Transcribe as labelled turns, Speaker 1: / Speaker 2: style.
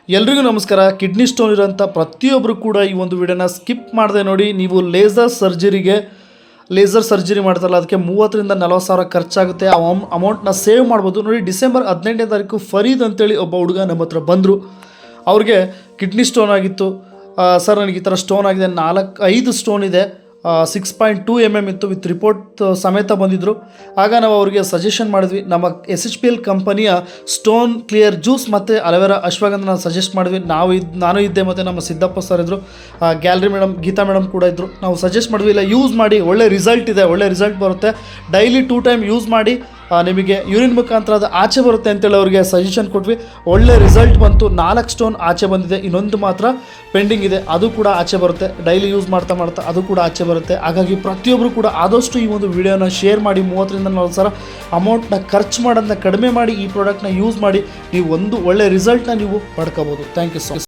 Speaker 1: ಎಲ್ರಿಗೂ ನಮಸ್ಕಾರ. Kidney stone ಇರೋಂಥ ಪ್ರತಿಯೊಬ್ಬರು ಕೂಡ ಈ ಒಂದು ವಿಡಿಯೋನ ಸ್ಕಿಪ್ ಮಾಡದೆ ನೋಡಿ. ನೀವು ಲೇಸರ್ ಸರ್ಜರಿ ಮಾಡ್ತಾರಲ್ಲ, ಅದಕ್ಕೆ 30,000 ರಿಂದ 40,000 ಖರ್ಚಾಗುತ್ತೆ. ಆ ಅಮೌಂಟ್ನ ಸೇವ್ ಮಾಡ್ಬೋದು ನೋಡಿ. ಡಿಸೆಂಬರ್ 18ನೇ ತಾರೀಕು ಫರೀದ್ ಅಂತೇಳಿ ಒಬ್ಬ ಹುಡುಗ ನಮ್ಮ ಹತ್ರ ಬಂದರು. ಅವ್ರಿಗೆ ಕಿಡ್ನಿ ಸ್ಟೋನ್ ಆಗಿತ್ತು. ಸರ್, ನನಗೆ ಈ ಥರ ಸ್ಟೋನ್ ಆಗಿದೆ, 5 ಸ್ಟೋನ್ ಇದೆ, 6.2 mm ಇತ್ತು, ವಿತ್ ರಿಪೋರ್ಟ್ ಸಮೇತ ಬಂದಿದ್ದರು. ಆಗ ನಾವು ಅವರಿಗೆ ಸಜೆಷನ್ ಮಾಡಿದ್ವಿ. ನಮ್ಮ SHPL ಕಂಪನಿಯ ಸ್ಟೋನ್ ಕ್ಲಿಯರ್ ಜ್ಯೂಸ್ ಮತ್ತು ಅಲೋವೆರಾ ಅಶ್ವಗಂಧನ ಸಜೆಸ್ಟ್ ಮಾಡಿದ್ವಿ. ನಾನು ಇದ್ದೆ, ಮತ್ತು ನಮ್ಮ ಸಿದ್ದಪ್ಪ ಸರ್ ಇದ್ದರು, ಗ್ಯಾಲರಿ ಮೇಡಮ್, ಗೀತಾ ಮೇಡಮ್ ಕೂಡ ಇದ್ದರು. ನಾವು ಸಜೆಸ್ಟ್ ಮಾಡಿದ್ವಿ, ಇಲ್ಲ ಯೂಸ್ ಮಾಡಿ, ಒಳ್ಳೆ ರಿಸಲ್ಟ್ ಇದೆ, ಒಳ್ಳೆ ರಿಸಲ್ಟ್ ಬರುತ್ತೆ, ಡೈಲಿ 2 ಟೈಮ್ ಯೂಸ್ ಮಾಡಿ, ನಿಮಗೆ ಯೂರಿನ್ ಮುಖಾಂತರ ಅದು ಆಚೆ ಬರುತ್ತೆ ಅಂತೇಳಿ ಅವರಿಗೆ ಸಜೆಷನ್ ಕೊಟ್ವಿ. ಒಳ್ಳೆ ರಿಸಲ್ಟ್ ಬಂತು. 4 ಸ್ಟೋನ್ ಆಚೆ ಬಂದಿದೆ, ಇನ್ನೊಂದು ಮಾತ್ರ ಪೆಂಡಿಂಗ್ ಇದೆ, ಅದು ಕೂಡ ಆಚೆ ಬರುತ್ತೆ. ಡೈಲಿ ಯೂಸ್ ಮಾಡ್ತಾ ಅದು ಕೂಡ ಆಚೆ ಬರುತ್ತೆ. ಹಾಗಾಗಿ ಪ್ರತಿಯೊಬ್ಬರು ಕೂಡ ಆದಷ್ಟು ಈ ಒಂದು ವಿಡಿಯೋನ ಶೇರ್ ಮಾಡಿ. 30,000 ರಿಂದ 40,000 ಅಮೌಂಟ್ನ ಖರ್ಚು ಮಾಡೋದನ್ನ ಕಡಿಮೆ ಮಾಡಿ ಈ ಪ್ರಾಡಕ್ಟ್ನ ಯೂಸ್ ಮಾಡಿ. ನೀವು ಒಂದು ಒಳ್ಳೆ ರಿಸಲ್ಟ್ನ ನೀವು ಪಡ್ಕೋಬೋದು. Thank you so much.